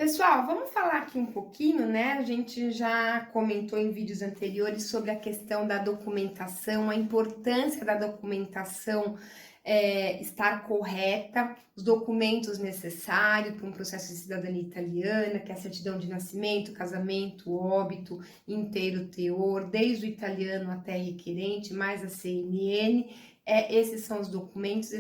Pessoal, vamos falar aqui um pouquinho, né? A gente já comentou em vídeos anteriores sobre a questão da documentação, a importância da documentação estar correta, os documentos necessários para um processo de cidadania italiana, que é a certidão de nascimento, casamento, óbito, inteiro teor, desde o italiano até requerente, mais a CNN. Esses são os documentos,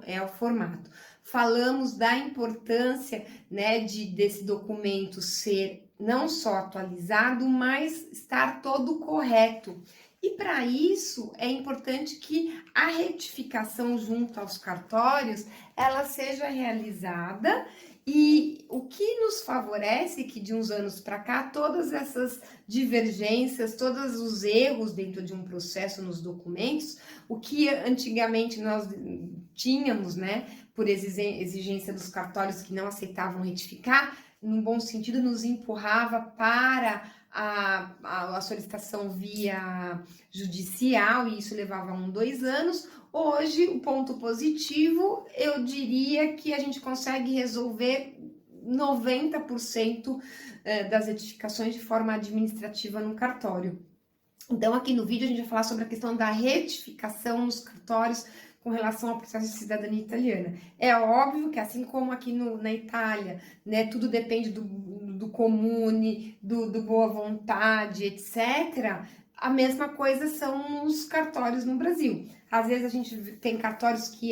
é o formato. Falamos da importância, né, desse documento ser não só atualizado, mas estar todo correto. E para isso é importante que a retificação junto aos cartórios ela seja realizada, e o que nos favorece que de uns anos para cá todas essas divergências, todos os erros dentro de um processo nos documentos, o que antigamente nós tínhamos, né, por exigência dos cartórios que não aceitavam retificar, num bom sentido, nos empurrava para a solicitação via judicial, e isso levava 2 anos. Hoje, o ponto positivo, eu diria que a gente consegue resolver 90% das retificações de forma administrativa no cartório. Então, aqui no vídeo, a gente vai falar sobre a questão da retificação nos cartórios com relação ao processo de cidadania italiana. É óbvio que, assim como aqui na Itália, né, tudo depende do comune, do boa vontade, etc., a mesma coisa são os cartórios no Brasil. Às vezes a gente tem cartórios que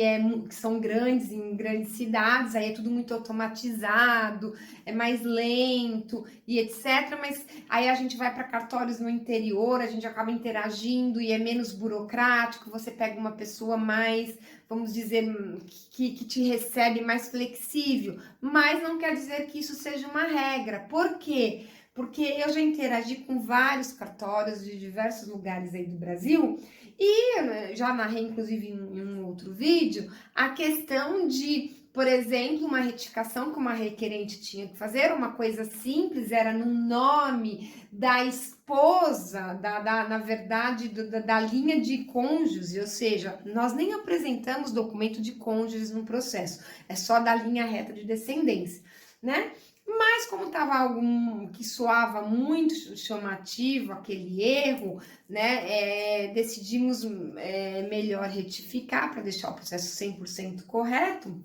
são grandes, em grandes cidades, aí é tudo muito automatizado, é mais lento e etc. Mas aí a gente vai para cartórios no interior, a gente acaba interagindo e é menos burocrático, você pega uma pessoa mais, vamos dizer, que te recebe mais flexível, mas não quer dizer que isso seja uma regra. Por quê? Porque eu já interagi com vários cartórios de diversos lugares aí do Brasil e já narrei, inclusive, em um outro vídeo, a questão de, por exemplo, uma retificação que uma requerente tinha que fazer, uma coisa simples, era no nome da esposa, na verdade, da linha de cônjuge, ou seja, nós nem apresentamos documento de cônjuges no processo, é só da linha reta de descendência, né? Mas como estava algo que soava muito chamativo, aquele erro, né, decidimos melhor retificar para deixar o processo 100% correto,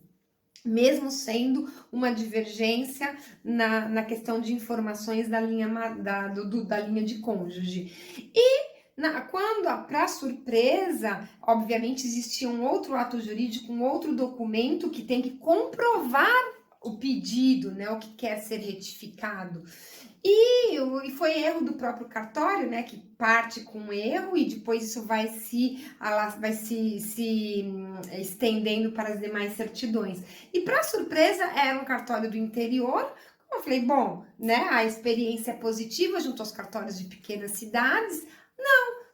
mesmo sendo uma divergência na questão de informações da linha, da linha de cônjuge. E para surpresa, obviamente existia um outro ato jurídico, um outro documento que tem que comprovar o pedido, né, o que quer ser retificado. E foi erro do próprio cartório, né, que parte com erro e depois isso vai se estendendo para as demais certidões. E para surpresa, era um cartório do interior. Eu falei, bom, né, a experiência é positiva junto aos cartórios de pequenas cidades.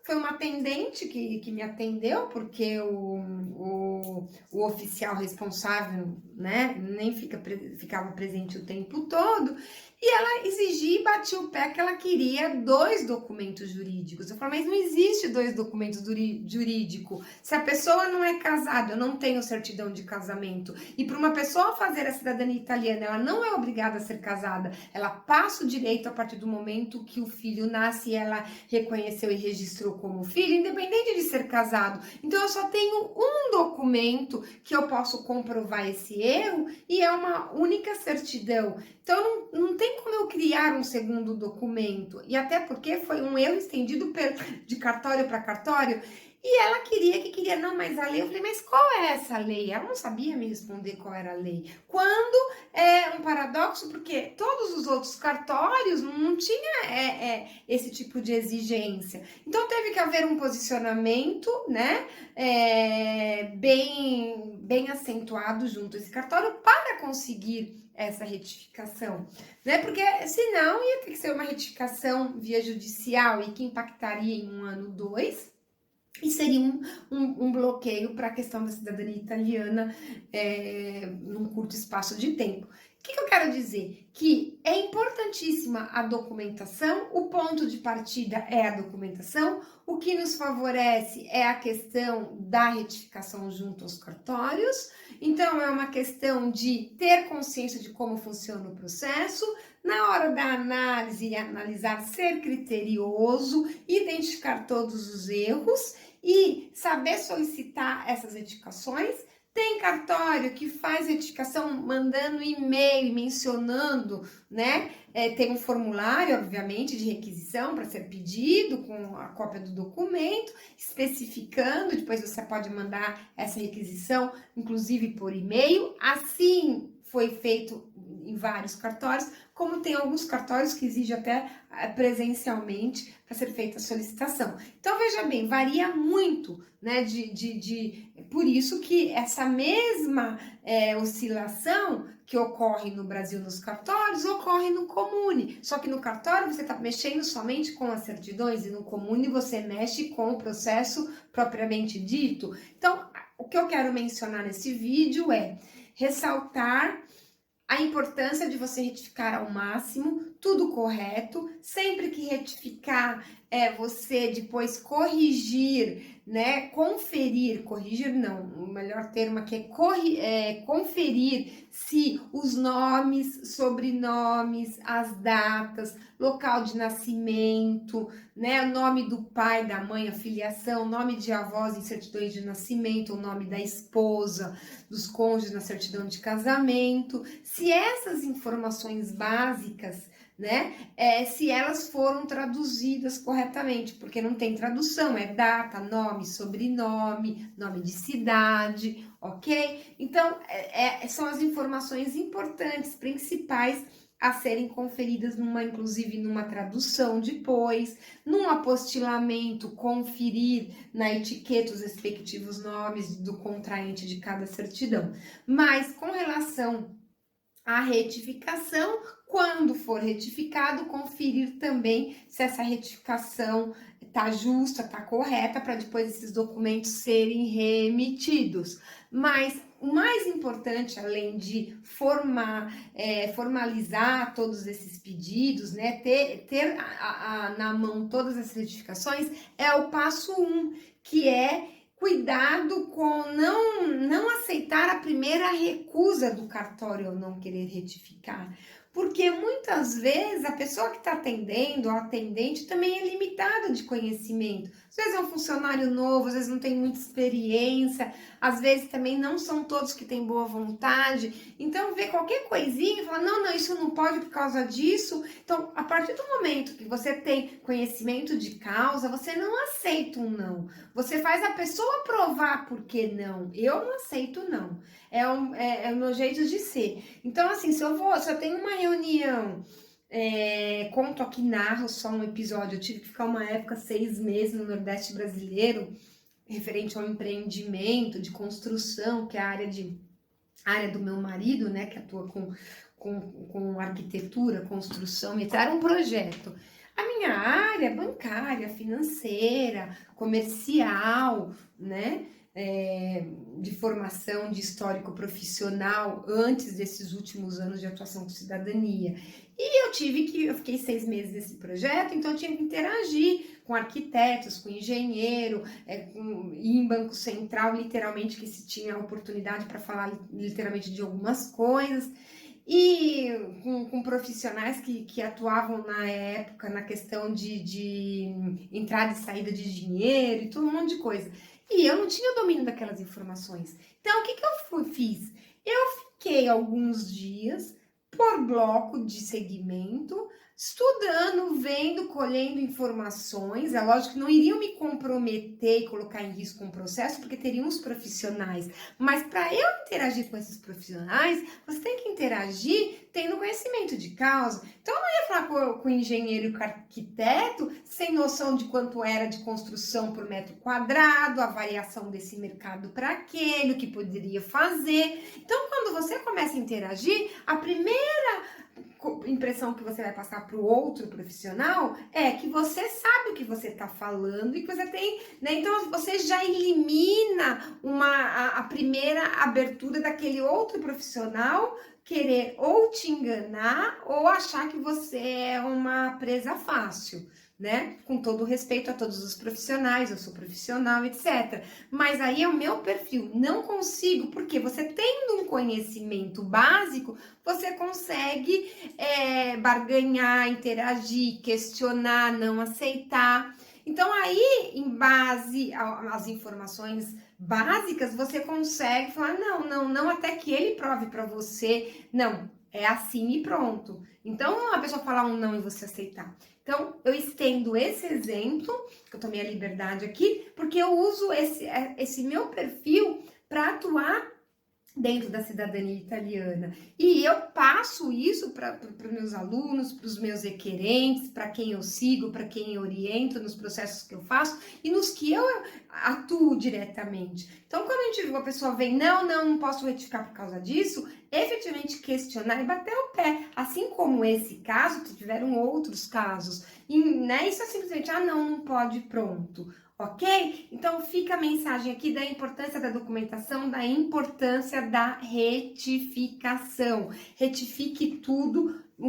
Foi uma atendente que me atendeu, porque o oficial responsável, né, nem ficava presente o tempo todo, e ela exigia e batia o pé que ela queria 2 documentos jurídicos. Eu falei, mas não existe 2 documentos jurídicos. Se a pessoa não é casada, eu não tenho certidão de casamento, e para uma pessoa fazer a cidadania italiana, ela não é obrigada a ser casada, ela passa o direito a partir do momento que o filho nasce e ela reconheceu e registrou como filho, independente de ser casado. Então eu só tenho um documento que eu posso comprovar esse erro e é uma única certidão. Então não tem como eu criar um segundo documento, e até porque foi um erro estendido de cartório para cartório. E ela queria, não, mas a lei, eu falei, mas qual é essa lei? Ela não sabia me responder qual era a lei. Quando é um paradoxo, porque todos os outros cartórios não tinha esse tipo de exigência. Então teve que haver um posicionamento, né, bem acentuado junto a esse cartório para conseguir essa retificação, né? Porque senão ia ter que ser uma retificação via judicial e que impactaria em 1 ano, 2, e seria um bloqueio para a questão da cidadania italiana num curto espaço de tempo. que eu quero dizer? Que é importantíssima a documentação, o ponto de partida é a documentação, o que nos favorece é a questão da retificação junto aos cartórios, então é uma questão de ter consciência de como funciona o processo, na hora da análise e analisar, ser criterioso, identificar todos os erros e saber solicitar essas retificações. Tem cartório que faz retificação mandando e-mail, mencionando, né? Tem um formulário, obviamente, de requisição para ser pedido com a cópia do documento, especificando. Depois você pode mandar essa requisição, inclusive por e-mail. Assim foi feito em vários cartórios, como tem alguns cartórios que exigem até presencialmente para ser feita a solicitação. Então, veja bem, varia muito, né? Por isso que essa mesma oscilação que ocorre no Brasil nos cartórios, ocorre no Comune. Só que no cartório você está mexendo somente com as certidões e no Comune você mexe com o processo propriamente dito. Então, o que eu quero mencionar nesse vídeo é ressaltar a importância de você retificar ao máximo, tudo correto. Sempre que retificar, você depois corrigir, né? Conferir, corrigir não, o melhor termo aqui é conferir se os nomes, sobrenomes, as datas, local de nascimento, né? O nome do pai, da mãe, a filiação, nome de avós em certidões de nascimento, o nome da esposa, dos cônjuges na certidão de casamento, se essas informações básicas, né, se elas foram traduzidas corretamente, porque não tem tradução, é data, nome, sobrenome, nome de cidade, ok? Então, são as informações importantes, principais, a serem conferidas inclusive numa tradução depois, num apostilamento, conferir na etiqueta os respectivos nomes do contraente de cada certidão. Mas com relação à retificação, quando for retificado, conferir também se essa retificação está justa, está correta, para depois esses documentos serem remetidos. Mas o mais importante, além de formalizar todos esses pedidos, né, ter na mão todas as certificações, é o passo 1, que é cuidado com não aceitar a primeira recusa do cartório ao não querer retificar. Porque muitas vezes a pessoa que está atendendo, o atendente, também é limitada de conhecimento. Às vezes é um funcionário novo, às vezes não tem muita experiência, às vezes também não são todos que têm boa vontade. Então, vê qualquer coisinha e fala, não, isso não pode por causa disso. Então, a partir do momento que você tem conhecimento de causa, você não aceita um não. Você faz a pessoa provar por que não. Eu não aceito não. É o meu jeito de ser. Então, assim, se eu tenho uma reunião, conto aqui, narro só um episódio, eu tive que ficar uma época, 6 meses no Nordeste brasileiro, referente ao empreendimento de construção, que é a área do meu marido, né, que atua com arquitetura, construção, e era um projeto. A minha área bancária, financeira, comercial, né, de formação de histórico profissional antes desses últimos anos de atuação com cidadania. E eu fiquei 6 meses nesse projeto, então eu tinha que interagir com arquitetos, com engenheiro, ir em Banco Central, literalmente, que se tinha a oportunidade para falar literalmente de algumas coisas, e com profissionais que atuavam na época na questão de entrada e saída de dinheiro e todo um monte de coisa. E eu não tinha domínio daquelas informações. Então, o que eu fiz? Eu fiquei alguns dias por bloco de segmento, estudando, vendo, colhendo informações. É lógico que não iriam me comprometer e colocar em risco um processo, porque teriam os profissionais. Mas para eu interagir com esses profissionais, você tem que interagir tendo conhecimento de causa. Então, eu não ia falar com o engenheiro e com o arquiteto sem noção de quanto era de construção por metro quadrado, a variação desse mercado para aquele, o que poderia fazer. Então, quando você começa a interagir, a primeira impressão que você vai passar para o outro profissional é que você sabe o que você está falando e que você tem, né? Então você já elimina a primeira abertura daquele outro profissional querer ou te enganar ou achar que você é uma presa fácil, né? Com todo respeito a todos os profissionais, eu sou profissional, etc. Mas aí é o meu perfil, não consigo, porque você tendo um conhecimento básico, você consegue barganhar, interagir, questionar, não aceitar. Então aí, em base às informações básicas, você consegue falar, não, até que ele prove para você, não, é assim e pronto. Então, a pessoa falar um não e você aceitar. Então, eu estendo esse exemplo, que eu tomei a liberdade aqui, porque eu uso esse meu perfil para atuar dentro da cidadania italiana. E eu passo isso para os meus alunos, para os meus requerentes, para quem eu sigo, para quem eu oriento nos processos que eu faço e nos que eu atuo diretamente. Então, quando a gente uma pessoa vem, não posso retificar por causa disso, efetivamente questionar e bater o pé. Assim como esse caso, tiveram outros casos. E, né, isso é simplesmente, não pode, pronto. Ok? Então fica a mensagem aqui da importância da documentação, da importância da retificação. Retifique tudo o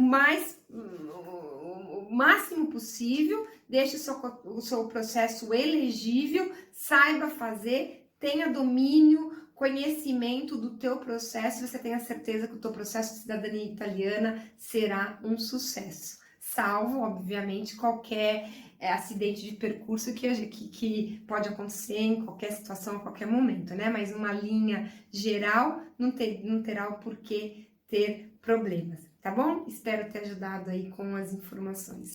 máximo possível, deixe o seu processo elegível, saiba fazer, tenha domínio, conhecimento do teu processo, você tenha certeza que o teu processo de cidadania italiana será um sucesso. Salvo, obviamente, qualquer acidente de percurso que pode acontecer em qualquer situação, a qualquer momento, né? Mas uma linha geral não terá o porquê ter problemas, tá bom? Espero ter ajudado aí com as informações.